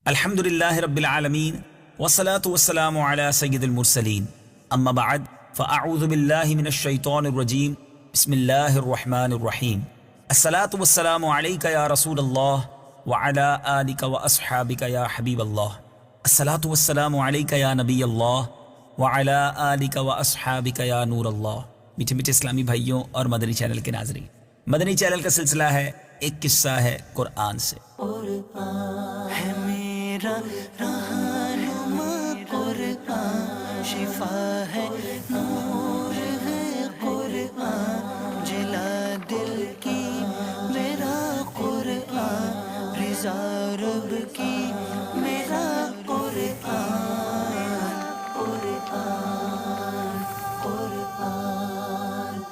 الحمد لله رب العالمين والصلاة والسلام على سيد المرسلين أما بعد فأعوذ بالله من الشيطان الرجيم بسم الله الرحمن الرحيم الصلاة والسلام عليك يا رسول الله وعلى آلك وأصحابك يا حبيب الله الصلاة والسلام عليك يا نبي الله وعلى آلك وأصحابك يا نور الله۔ میٹھے میٹھے اسلامی بھائیوں اور مدنی چینل کے ناظرین، مدنی چینل کا سلسلہ ہے ایک قصہ ہے قرآن سے۔ قرآن ہے میرا رہنما، قرآن شفا ہے، نور ہے قرآن، جلا دل کی میرا قرآن، رضا رب کی میرا قرآن، قرآن قرآن۔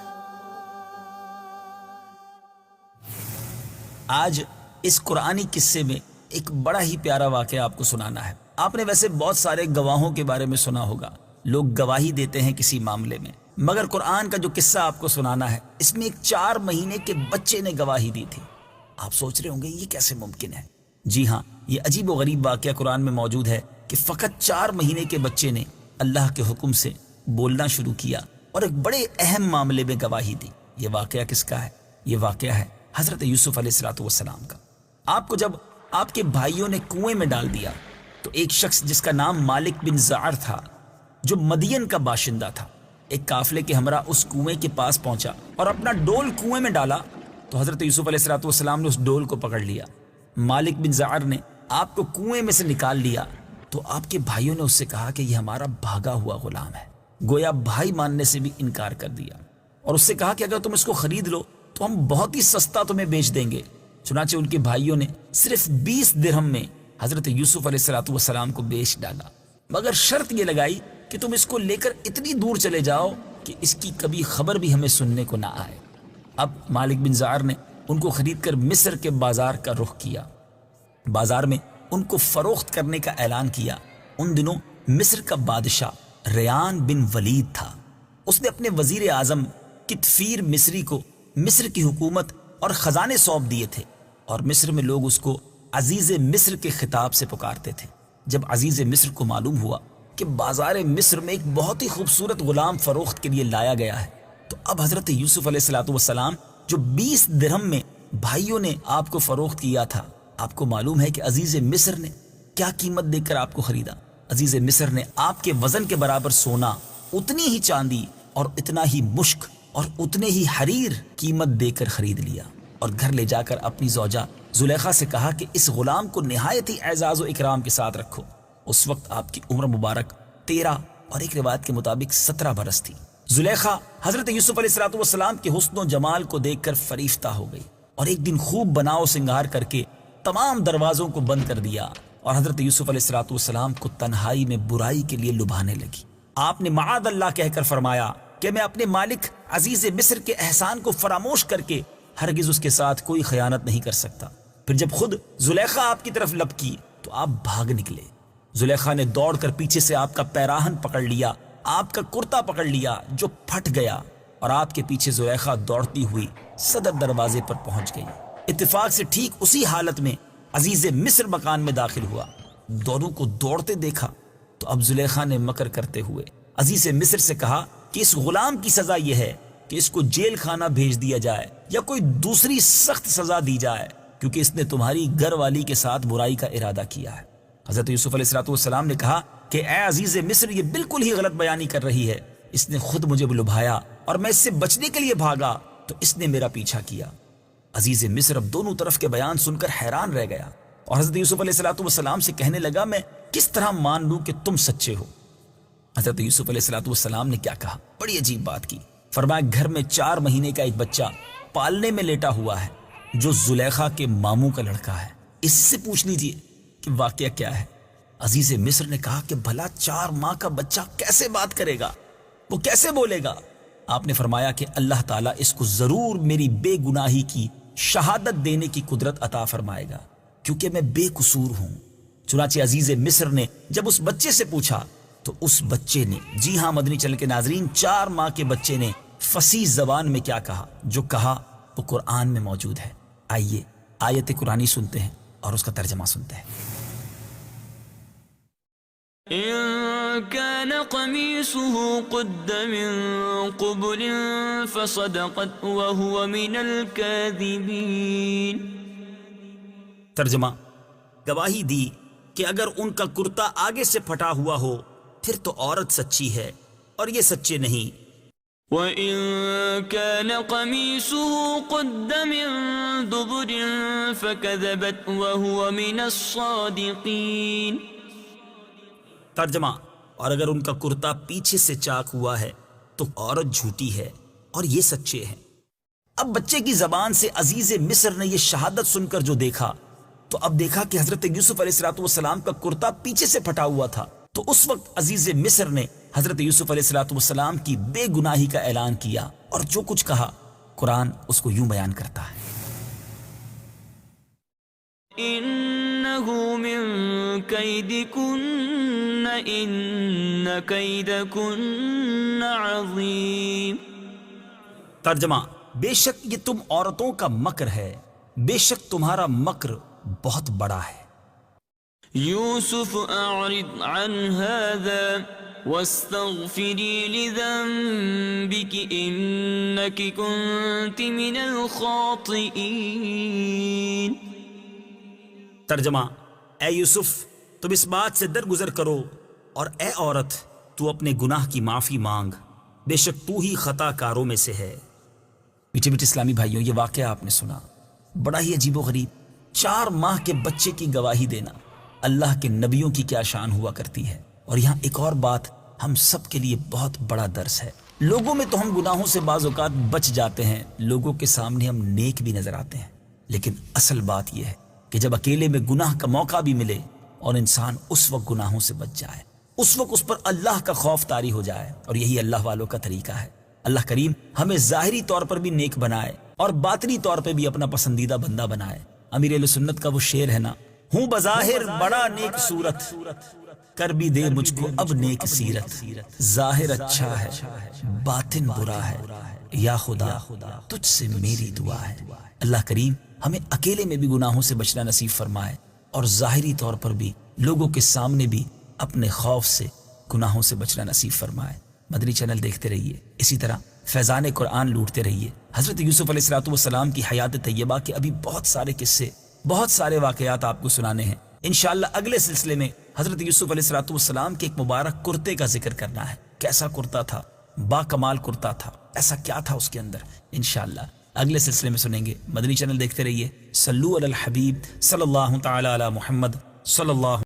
آج اس قرآنی قصے میں ایک بڑا ہی پیارا واقعہ آپ کو سنانا ہے۔ آپ نے ویسے بہت سارے گواہوں کے بارے میں سنا ہوگا، لوگ گواہی دیتے ہیں کسی معاملے میں، مگر قرآن کا جو قصہ آپ کو سنانا ہے اس میں ایک 4 مہینے کے بچے نے گواہی دی تھی۔ آپ سوچ رہے ہوں گے یہ کیسے ممکن ہے؟ جی ہاں، یہ عجیب و غریب واقعہ قرآن میں موجود ہے کہ فقط 4 مہینے کے بچے نے اللہ کے حکم سے بولنا شروع کیا اور ایک بڑے اہم معاملے میں گواہی دی۔ یہ واقعہ کس کا ہے؟ یہ واقعہ ہے حضرت یوسف علیہ السلام کا۔ آپ کو جب آپ کے بھائیوں نے کنویں میں ڈال دیا تو ایک شخص جس کا نام مالک بن زعر تھا، جو مدین کا باشندہ تھا، ایک قافلے کے ہمراہ اس کنویں کے پاس پہنچا اور اپنا ڈول کنویں میں ڈالا تو حضرت یوسف علیہ السلام نے اس ڈول کو پکڑ لیا۔ مالک بن زعر نے آپ کو کنویں میں سے نکال لیا تو آپ کے بھائیوں نے اس سے کہا کہ یہ ہمارا بھاگا ہوا غلام ہے۔ گویا بھائی ماننے سے بھی انکار کر دیا اور اس سے کہا کہ اگر تم اس کو خرید لو تو ہم بہت ہی سستا تمہیں بیچ دیں گے۔ چنانچہ ان کے بھائیوں نے صرف 20 درہم میں حضرت یوسف علیہ السلام کو بیچ ڈالا، مگر شرط یہ لگائی کہ تم اس کو لے کر اتنی دور چلے جاؤ کہ اس کی کبھی خبر بھی ہمیں سننے کو نہ آئے۔ اب مالک بن زعر نے ان کو خرید کر مصر کے بازار کا رخ کیا۔ بازار میں ان کو فروخت کرنے کا اعلان کیا۔ ان دنوں مصر کا بادشاہ ریان بن ولید تھا۔ اس نے اپنے وزیر اعظم کتفیر مصری کو مصر کی حکومت اور خزانے سونپ دیے تھے، اور مصر میں لوگ اس کو عزیز مصر کے خطاب سے پکارتے تھے۔ جب عزیز مصر کو معلوم ہوا کہ بازار مصر میں ایک بہت ہی خوبصورت غلام فروخت کے لیے لایا گیا ہے تو اب حضرت یوسف علیہ السلام جو 20 درہم میں بھائیوں نے آپ کو فروخت کیا تھا، آپ کو معلوم ہے کہ عزیز مصر نے کیا قیمت دے کر آپ کو خریدا۔ عزیز مصر نے آپ کے وزن کے برابر سونا، اتنی ہی چاندی اور اتنا ہی مشک اور اتنے ہی حریر قیمت دے کر خرید لیا، اور گھر لے جا کر اپنی زوجہ زلیخا سے کہا کہ اس غلام کو نہایت ہی اعزاز و اکرام کے ساتھ رکھو۔ اس وقت آپ کی عمر مبارک 13 اور ایک روایت کے مطابق 17 برس تھی۔ زلیخا حضرت یوسف علیہ السلام کے حسن و جمال کو دیکھ کر فریفتہ ہو گئی، اور ایک دن خوب بناؤ سنگار کر کے تمام دروازوں کو بند کر دیا اور حضرت یوسف علیہ السلام کو تنہائی میں برائی کے لیے لبھانے لگی۔ آپ نے معاذ اللہ کہہ کر فرمایا کہ میں اپنے مالک عزیز مصر کے احسان کو فراموش کر کے ہرگز اس کے ساتھ کوئی خیانت نہیں کر سکتا۔ پھر جب خود زلیخا آپ کی طرف لپکی تو آپ بھاگ نکلے۔ زلیخا نے دوڑ کر پیچھے سے آپ کا پیراہن پکڑ لیا، آپ کا کرتا پکڑ لیا جو پھٹ گیا، اور آپ کے پیچھے زلیخا دوڑتی ہوئی صدر دروازے پر پہنچ گئی۔ اتفاق سے ٹھیک اسی حالت میں عزیز مصر مکان میں داخل ہوا۔ دونوں کو دوڑتے دیکھا تو اب زلیخا نے مکر کرتے ہوئے عزیز مصر سے کہا کہ اس غلام کی سزا یہ ہے کہ اس کو جیل خانہ بھیج دیا جائے یا کوئی دوسری سخت سزا دی جائے، کیونکہ اس نے تمہاری گھر والی کے ساتھ برائی کا ارادہ کیا ہے۔ حضرت یوسف علیہ السلام نے کہا کہ اے عزیز مصر، یہ بالکل ہی غلط بیانی کر رہی ہے۔ اس نے خود مجھے لبھایا اور میں اس سے بچنے کے لیے بھاگا تو اس نے میرا پیچھا کیا۔ عزیز مصر اب دونوں طرف کے بیان سن کر حیران رہ گیا اور حضرت یوسف علیہ السلام سے کہنے لگا میں کس طرح مان لوں کہ تم سچے ہو؟ حضرت یوسف علیہ السلام نے کیا کہا؟ بڑی عجیب بات کی۔ فرمایا گھر میں 4 مہینے کا ایک بچہ پالنے میں لیٹا ہوا ہے جو زلیخا کے ماموں کا لڑکا ہے، اس سے پوچھ لیجیے کہ واقعہ کیا ہے۔ عزیز مصر نے کہا کہ بھلا 4 ماہ کا بچہ کیسے بات کرے گا، وہ کیسے بولے گا؟ آپ نے فرمایا کہ اللہ تعالیٰ اس کو ضرور میری بے گناہی کی شہادت دینے کی قدرت عطا فرمائے گا، کیونکہ میں بے قصور ہوں۔ چنانچہ عزیز مصر نے جب اس بچے سے پوچھا تو اس بچے نے، جی ہاں مدنی چینل کے ناظرین، 4 ماہ کے بچے نے فصیح زبان میں کیا کہا، جو کہا وہ قرآن میں موجود ہے۔ آئیے آیت قرآنی سنتے ہیں اور اس کا ترجمہ سنتے ہیں۔ إن كان قميصه قد من قبل فصدقت وهو من الكاذبين. ترجمہ: گواہی دی کہ اگر ان کا کرتا آگے سے پھٹا ہوا ہو پھر تو عورت سچی ہے اور یہ سچے نہیں. وَإِن كَانَ قَمِيصُهُ قُدَّ مِن دُبُرٍ فَكَذَبَتْ وَهُوَ مِنَ الصَّادِقِينَ. ترجمہ: اور اگر ان کا کرتا پیچھے سے چاک ہوا ہے تو عورت جھوٹی ہے اور یہ سچے ہیں. اب بچے کی زبان سے عزیز مصر نے یہ شہادت سن کر جو دیکھا تو اب دیکھا کہ حضرت یوسف علیہ السلام کا کرتا پیچھے سے پھٹا ہوا تھا. تو اس وقت عزیز مصر نے حضرت یوسف علیہ السلام کی بے گناہی کا اعلان کیا اور جو کچھ کہا قرآن اس کو یوں بیان کرتا ہے: إِنَّهُ مِن كَيْدِكُنَّ إِنَّ كَيْدَكُنَّ عَظِيمٌ. ترجمہ: بے شک یہ تم عورتوں کا مکر ہے، بے شک تمہارا مکر بہت بڑا ہے. يوسف أعرض عن هذا واستغفري لذنبك إنك كنت من الخاطئين. ترجمہ: اے یوسف تم اس بات سے درگزر کرو اور اے عورت تو اپنے گناہ کی معافی مانگ، بے شک تو ہی خطا کاروں میں سے ہے. میٹھے میٹھے اسلامی بھائیوں، یہ واقعہ آپ نے سنا، بڑا ہی عجیب و غریب. 4 ماہ کے بچے کی گواہی دینا اللہ کے نبیوں کی کیا شان ہوا کرتی ہے. اور یہاں ایک اور بات ہم سب کے لیے بہت بڑا درس ہے. لوگوں میں تو ہم گناہوں سے بعض اوقات بچ جاتے ہیں، لوگوں کے سامنے ہم نیک بھی نظر آتے ہیں، لیکن اصل بات یہ ہے کہ جب اکیلے میں گناہ کا موقع بھی ملے اور انسان اس وقت گناہوں سے بچ جائے، اس وقت اس پر اللہ کا خوف طاری ہو جائے. اور یہی اللہ والوں کا طریقہ ہے. اللہ کریم ہمیں ظاہری طور پر بھی نیک بنائے اور باطنی طور پہ بھی اپنا پسندیدہ بندہ بنائے. امیر اہل سنت کا وہ شعر ہے نا: ہوں بظاہر بڑا نیک صورت، کر بھی دے مجھ کو اب نیک سیرت. ظاہر اچھا ہے باطن برا ہے، یا خدا تجھ سے میری دعا ہے. اللہ کریم ہمیں اکیلے میں بھی گناہوں سے بچنا نصیب فرمائے اور ظاہری طور پر بھی لوگوں کے سامنے بھی اپنے خوف سے گناہوں سے بچنا نصیب فرمائے. مدنی چینل دیکھتے رہیے، اسی طرح فیضان قرآن لوٹتے رہیے. حضرت یوسف علیہ السلام کی حیات طیبہ کے ابھی بہت سارے قصے، بہت سارے واقعات آپ کو سنانے ہیں. انشاءاللہ اگلے سلسلے میں حضرت یوسف علیہ السلام کے ایک مبارک کرتے کا ذکر کرنا ہے. کیسا کرتا تھا، با کمال کرتا تھا، ایسا کیا تھا اس کے اندر، انشاءاللہ اگلے سلسلے میں سنیں گے. مدنی چینل دیکھتے رہیے. صلو علی الحبیب صلی اللہ تعالی علی محمد صلی اللہ